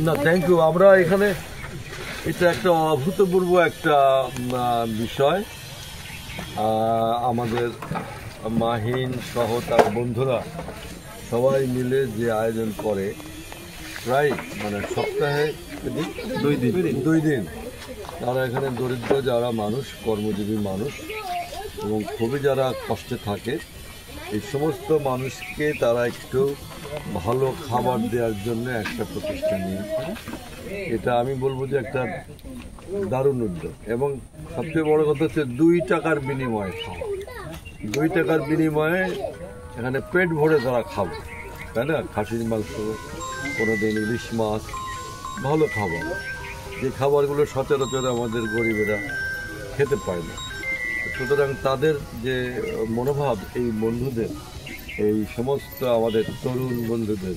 না, thank you. আমরা এখানে এটা একটা অভূতপূর্ব একটা বিষয়। আমাদের মাহিন সহ তার বন্ধুরা সবাই মিলে যে আয়োজন করে, প্রায় মানে সপ্তাহে 2 দিন তারা এখানে দরিদ্র যারা মানুষ, কর্মজীবী মানুষ এবং খুবই যারা কষ্টে থাকে, এই সমস্ত মানুষকে তারা একটু ভালো খাবার দেওয়ার জন্য একটা প্রচেষ্টা নিয়েছে। এটা আমি বলবো যে একটা দারুণ উদ্যোগ। এবং সবচেয়ে বড় কথা হচ্ছে 2 টাকার বিনিময়ে খাওয়া। 2 টাকার বিনিময়ে এখানে পেট ভরে তারা খাবে, তাই না? খাসির মাংস, কোনোদিন ইলিশ মাছ, ভালো খাবার, যে খাবারগুলো সচরাচর আমাদের গরিবেরা খেতে পায় না। সুতরাং তাদের যে মনোভাব, এই বন্ধুদের, এই সমস্ত আমাদের তরুণ বন্ধুদের,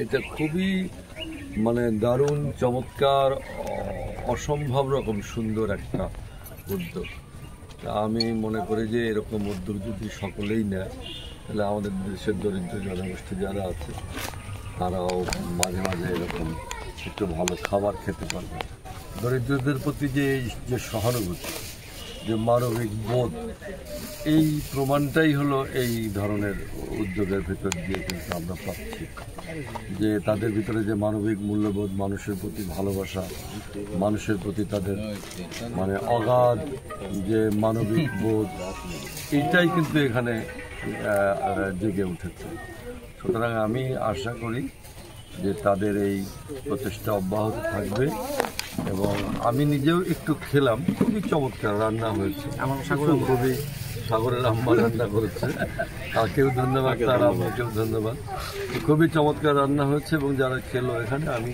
এটা খুবই মানে দারুণ, চমৎকার, অসম্ভব রকম সুন্দর একটা উদ্যোগ। তা আমি মনে করি যে এরকম উদ্যোগ যদি সকলেই নেয়, তাহলে আমাদের দেশের দরিদ্র জনগোষ্ঠী যারা আছে তারাও মাঝে মাঝে এরকম একটু ভালো খাবার খেতে পারবে। দরিদ্রদের প্রতি যে সহানুভূতি, যে মানবিক বোধ, এই প্রমাণটাই হলো এই ধরনের উদ্যোগের ভিতর দিয়ে কিন্তু আমরা পাচ্ছি, যে তাদের ভিতরে যে মানবিক মূল্যবোধ, মানুষের প্রতি ভালোবাসা, মানুষের প্রতি তাদের মানে অগাধ যে মানবিক বোধ, এইটাই কিন্তু এখানে জেগে উঠেছে। সুতরাং আমি আশা করি যে তাদের এই প্রচেষ্টা অব্যাহত থাকবে। এবং আমি নিজেও একটু খেলাম, খুবই চমৎকার রান্না হয়েছে। খুবই সাগরের আম্মা রান্না করেছে, তাকেও ধন্যবাদ, তার আম্মাকেও ধন্যবাদ। খুবই চমৎকার রান্না হয়েছে এবং যারা খেলো এখানে আমি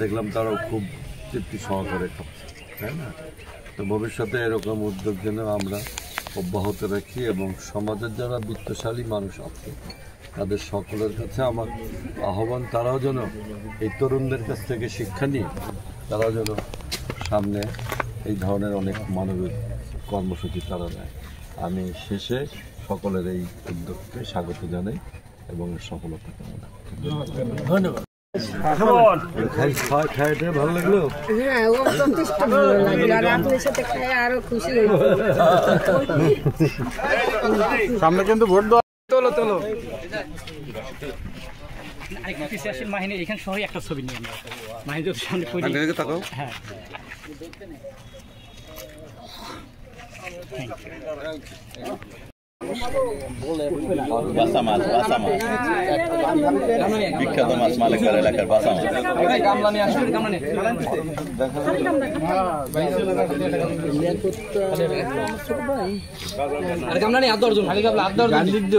দেখলাম তারাও খুব তৃপ্তি সহকারে খাচ্ছে, তাই না? তো ভবিষ্যতে এরকম উদ্যোগ যেন আমরা অব্যাহত রাখি এবং সমাজের যারা বিত্তশালী মানুষ আছে তাদের সকলের কাছে আমার আহ্বান, তারাও যেন এই তরুণদের কাছ থেকে শিক্ষা নিয়ে তারাও যেন সামনে এই ধরনের অনেক মানবিক কর্মসূচি তারা নেয়। আমি শেষে সকলের এই উদ্যোগকে স্বাগত জানাই এবং সফলতা কামনা করি। ধন্যবাদ। ভালো লাগলো? হ্যাঁ, ও যথেষ্ট ভালো লাগলো, আর আপনার সাথে খাই আরো খুশি হয়েছি। সামনে কিন্তু ভোট দেওয়া। তোলো মাহিনী এখানে সবাই একটা ছবি নিয়ে আমরা মাহিনী যদি সামনে হ্যাঁ বাসা মাছ বিখ্যাত মাছ মালিকের এলাকার বাসা মাছ।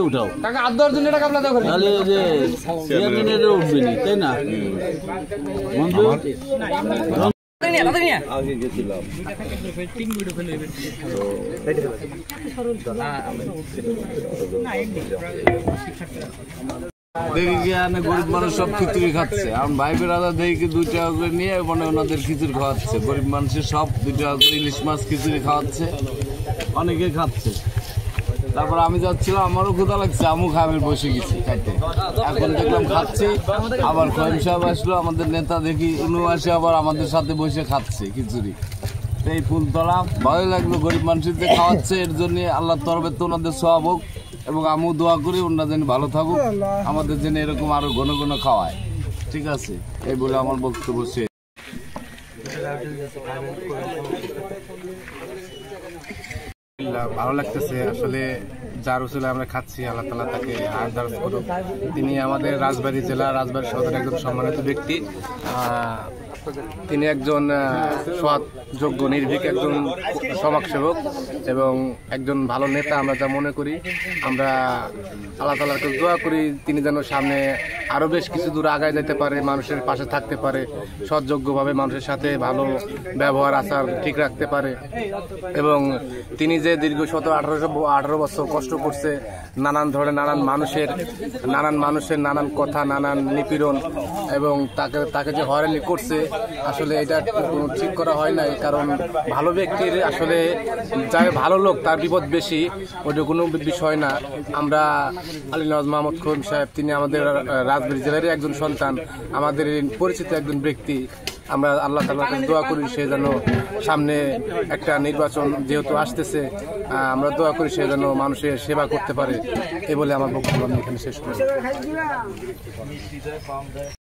উঠাও কাকা 8-10 জন, এটা কাবলা দেখো তাহলে যে চেয়ারম্যানের উঠবে না, তাই না? আগে গেছিলাম দেখি গিয়ে গরিব মানুষ সব খিচুড়ি খাচ্ছে। আমার ভাই বেড়াদা দেখি 2 টাকা করে নিয়ে মানে ওনাদের খিচুড়ি খাওয়াচ্ছে। গরিব মানুষের সব 2 টাকা করে ইলিশ মাছ খিচুড়ি খাওয়াচ্ছে, অনেকে খাচ্ছে। তারপর আমি যাচ্ছিলাম, আমারও ক্ষুধা লাগছে, আমু খাবে বসে গেছি খাইতে। এখন দেখলাম খাচ্ছি, আবার খয়েম সাহেব আসলো, আমাদের নেতা দেখি উনি আসে আবার আমাদের সাথে বসে খাচ্ছে খিচুড়ি। এই ফুলতলা ভালো লাগলো, গরিব মানুষের যে খাওয়াচ্ছে, এর জন্য আল্লাহর তরফে তো ওনাদের সওয়াব হোক এবং আমিও দোয়া করি ওনারা যেন ভালো থাকুক, আমাদের যেন এরকম আরো ঘন ঘন খাওয়ায়। ঠিক আছে, এই বলে আমার বক্তব্য শেষ। ভালো লাগতেছে আসলে, যার উসিলায় আমরা খাচ্ছি, আল্লাহ তাআলা তাকে হায়াত দারাজ করুক। তিনি আমাদের রাজবাড়ী জেলা, রাজবাড়ী শহরের একজন সম্মানিত ব্যক্তি। তিনি একজন সৎ, যোগ্য, নির্ভীক একজন সমাজসেবক এবং একজন ভালো নেতা আমরা যা মনে করি। আমরা আল্লাহ তাআলার কাছে দোয়া করি তিনি যেন সামনে আরও বেশ কিছু দূর আগায় যেতে পারে, মানুষের পাশে থাকতে পারে, সৎযোগ্যভাবে মানুষের সাথে ভালো ব্যবহার আচার ঠিক রাখতে পারে। এবং তিনি যে দীর্ঘ 17-18 বছর কষ্ট করছে, নানান ধরনের নানান মানুষের নানান কথা, নানান নিপীড়ন এবং তাকে যে হয়রানি করছে, আসলে এটা কোনো ঠিক করা হয় নাই, কারণ ভালো ব্যক্তির আসলে যাই ভালো লোক তার বিপদ বেশি, ওটা কোনো বিষয় না। আমরা আলী নওয়াজ মাহমুদ খোকন সাহেব, তিনি আমাদের রাজবাড়ী জেলারই একজন সন্তান, আমাদের পরিচিত একজন ব্যক্তি। আমরা আল্লাহ তাআলার কাছে দোয়া করি সে যেন সামনে একটা নির্বাচন যেহেতু আসতেছে, আমরা দোয়া করি সে যেন মানুষের সেবা করতে পারে। এ বলে আমার বক্তব্য আমি এখানে শেষ করি।